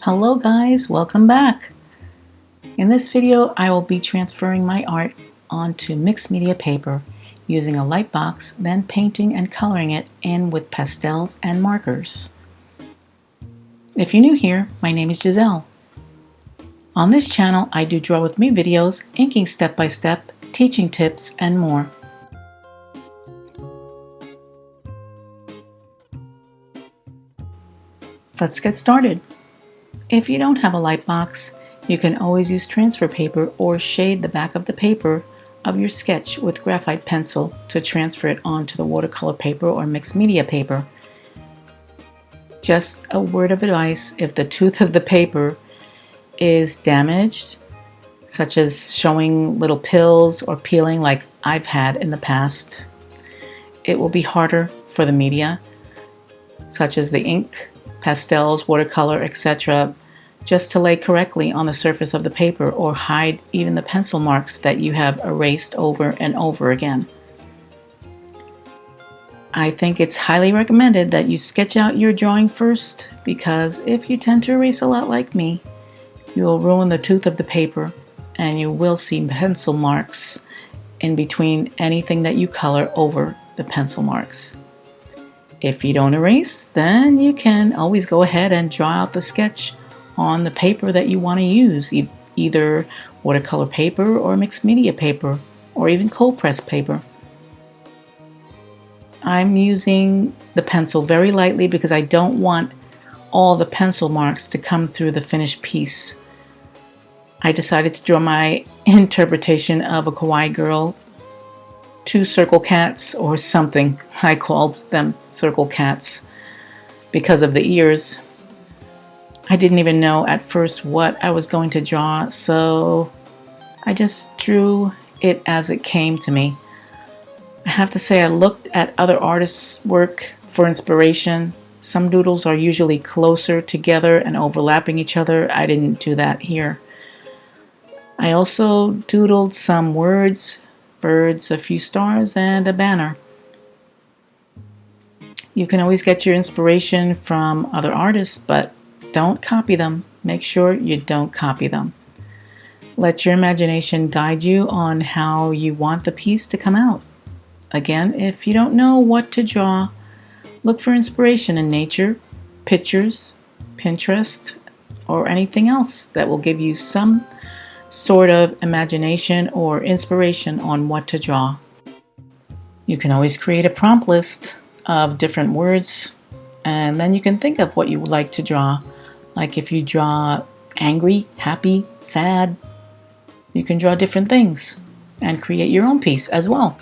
Hello guys, welcome back. In this video, I will be transferring my art onto mixed media paper using a light box, then painting and coloring it in with pastels and markers. If you're new here, my name is Giselle. On this channel, I do draw with me videos, inking step by step, teaching tips, and more. Let's get started. If you don't have a light box, you can always use transfer paper or shade the back of the paper of your sketch with graphite pencil to transfer it onto the watercolor paper or mixed media paper. Just a word of advice, if the tooth of the paper is damaged, such as showing little pills or peeling like I've had in the past, it will be harder for the media, such as the ink, pastels, watercolor, etc., just to lay correctly on the surface of the paper or hide even the pencil marks that you have erased over and over again. I think it's highly recommended that you sketch out your drawing first, because if you tend to erase a lot like me, you will ruin the tooth of the paper and you will see pencil marks in between anything that you color over the pencil marks. If you don't erase, then you can always go ahead and draw out the sketch on the paper that you want to use, either watercolor paper or mixed media paper or even cold press paper. I'm using the pencil very lightly because I don't want all the pencil marks to come through the finished piece. I decided to draw my interpretation of a kawaii girl, two circle cats or something. I called them circle cats because of the ears. I didn't even know at first what I was going to draw, so I just drew it as it came to me. I have to say I looked at other artists' work for inspiration. Some doodles are usually closer together and overlapping each other. I didn't do that here. I also doodled some words, birds, a few stars, and a banner. You can always get your inspiration from other artists, but don't copy them. Make sure you don't copy them. Let your imagination guide you on how you want the piece to come out. Again, if you don't know what to draw, look for inspiration in nature, pictures, Pinterest, or anything else that will give you some sort of imagination or inspiration on what to draw. You can always create a prompt list of different words, and then you can think of what you would like to draw. Like if you draw angry, happy, sad, you can draw different things and create your own piece as well.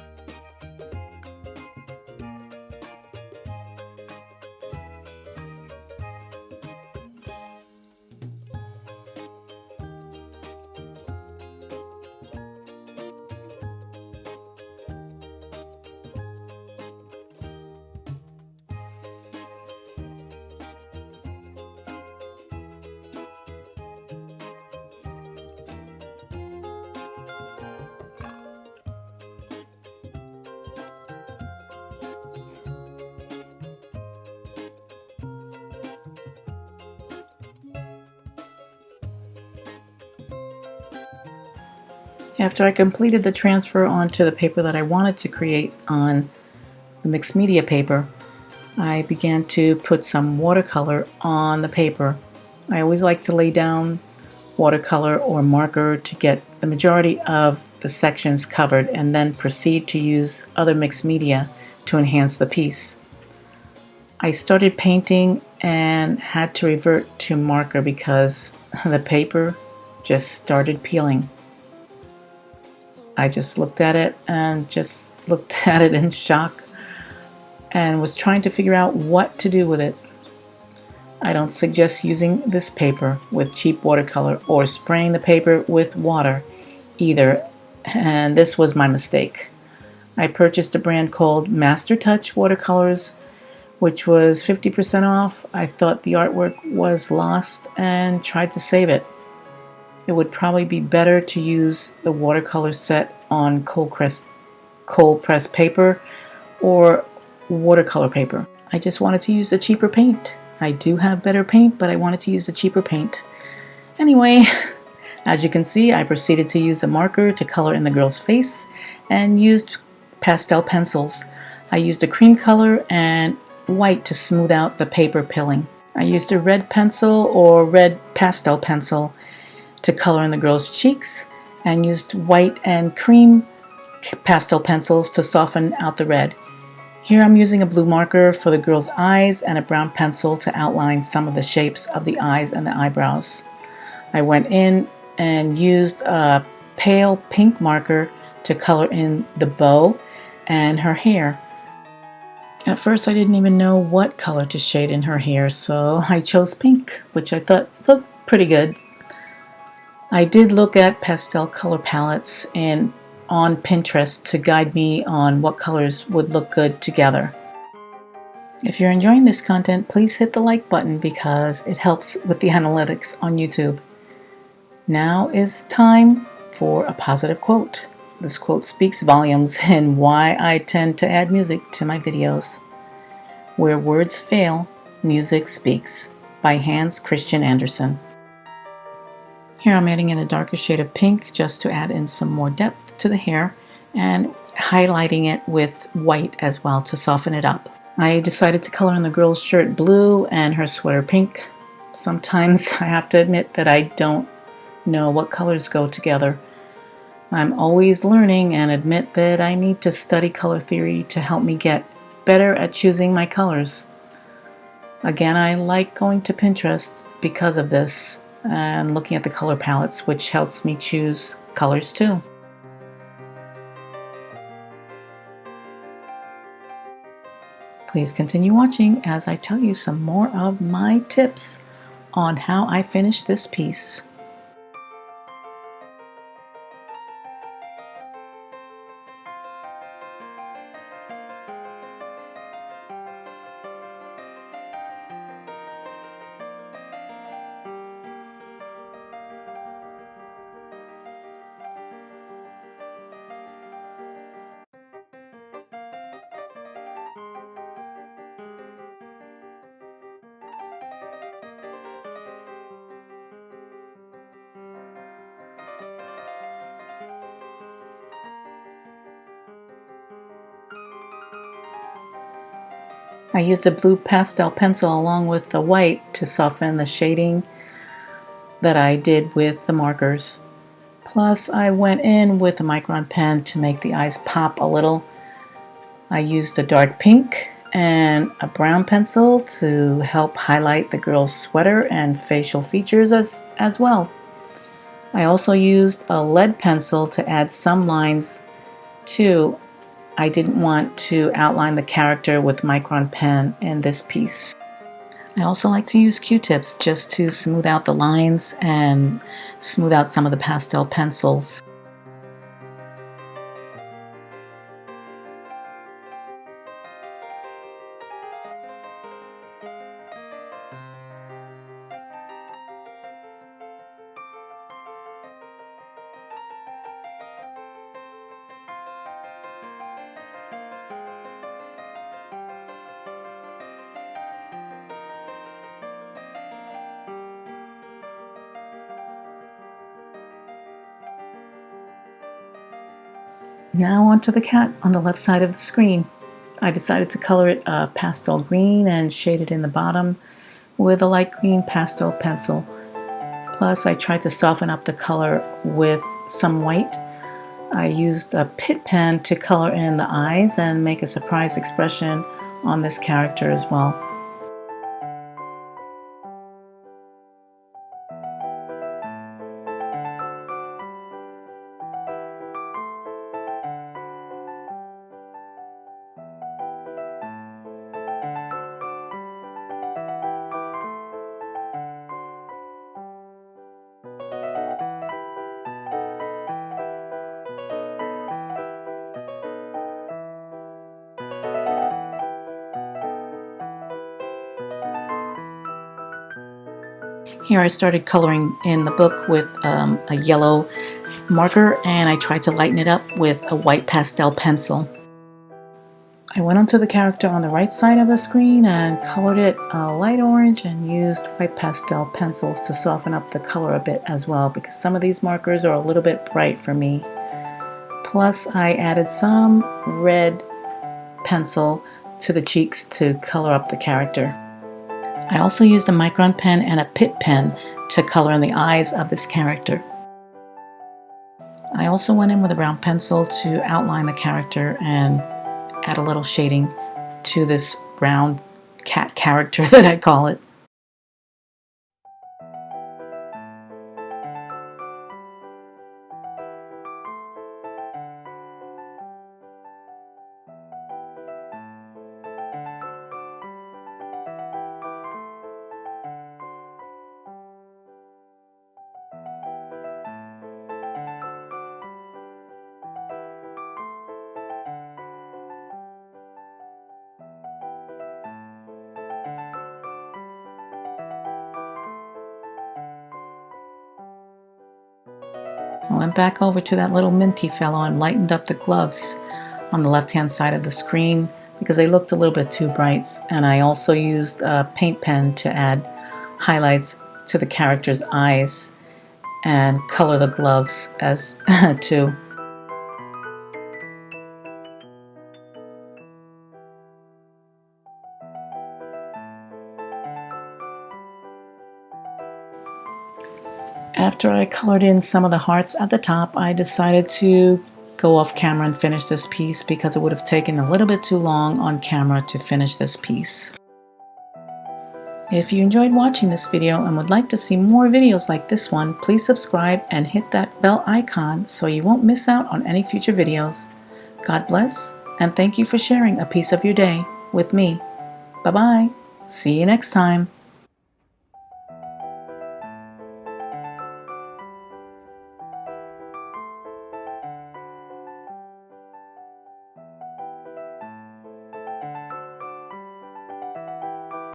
After I completed the transfer onto the paper that I wanted to create on the mixed media paper, I began to put some watercolor on the paper. I always like to lay down watercolor or marker to get the majority of the sections covered and then proceed to use other mixed media to enhance the piece. I started painting and had to revert to marker because the paper just started peeling. I just looked at it and just looked at it in shock and was trying to figure out what to do with it. I don't suggest using this paper with cheap watercolor or spraying the paper with water either, and this was my mistake. I purchased a brand called Master Touch watercolors, which was 50% off. I thought the artwork was lost and tried to save it. It would probably be better to use the watercolor set on cold press paper or watercolor paper. I just wanted to use a cheaper paint I do have better paint, but I wanted to use the cheaper paint. Anyway, as you can see, I proceeded to use a marker to color in the girl's face and used pastel pencils. I used a cream color and white to smooth out the paper pilling. I used a red pencil or red pastel pencil to color in the girl's cheeks and used white and cream pastel pencils to soften out the red. Here I'm using a blue marker for the girl's eyes and a brown pencil to outline some of the shapes of the eyes and the eyebrows. I went in and used a pale pink marker to color in the bow and her hair. At first I didn't even know what color to shade in her hair, so I chose pink, which I thought looked pretty good. I did look at pastel color palettes on Pinterest to guide me on what colors would look good together. If you're enjoying this content, please hit the like button because it helps with the analytics on YouTube. Now is time for a positive quote. This quote speaks volumes in why I tend to add music to my videos. Where words fail, music speaks, by Hans Christian Andersen. Here I'm adding in a darker shade of pink just to add in some more depth to the hair and highlighting it with white as well to soften it up. I decided to color in the girl's shirt blue and her sweater pink. Sometimes I have to admit that I don't know what colors go together. I'm always learning and admit that I need to study color theory to help me get better at choosing my colors. Again, I like going to Pinterest because of this and looking at the color palettes, which helps me choose colors too. Please continue watching as I tell you some more of my tips on how I finish this piece. I used a blue pastel pencil along with the white to soften the shading that I did with the markers. Plus, I went in with a micron pen to make the eyes pop a little. I used a dark pink and a brown pencil to help highlight the girl's sweater and facial features as well. I also used a lead pencil to add some lines too. I didn't want to outline the character with micron pen in this piece. I also like to use Q-tips just to smooth out the lines and smooth out some of the pastel pencils. Now onto the cat on the left side of the screen. I decided to color it a pastel green and shade it in the bottom with a light green pastel pencil. Plus I tried to soften up the color with some white. I used a Pitt pen to color in the eyes and make a surprise expression on this character as well. Here I started coloring in the book with a yellow marker, and I tried to lighten it up with a white pastel pencil. I went onto the character on the right side of the screen and colored it a light orange and used white pastel pencils to soften up the color a bit as well, because some of these markers are a little bit bright for me. Plus I added some red pencil to the cheeks to color up the character. I also used a micron pen and a Pitt pen to color in the eyes of this character. I also went in with a brown pencil to outline the character and add a little shading to this round cat character that I call it. I went back over to that little minty fellow and lightened up the gloves on the left hand side of the screen because they looked a little bit too bright, and I also used a paint pen to add highlights to the character's eyes and color the gloves as too. After I colored in some of the hearts at the top, I decided to go off camera and finish this piece because it would have taken a little bit too long on camera to finish this piece. If you enjoyed watching this video and would like to see more videos like this one, please subscribe and hit that bell icon so you won't miss out on any future videos. God bless, and thank you for sharing a piece of your day with me. Bye-bye. See you next time.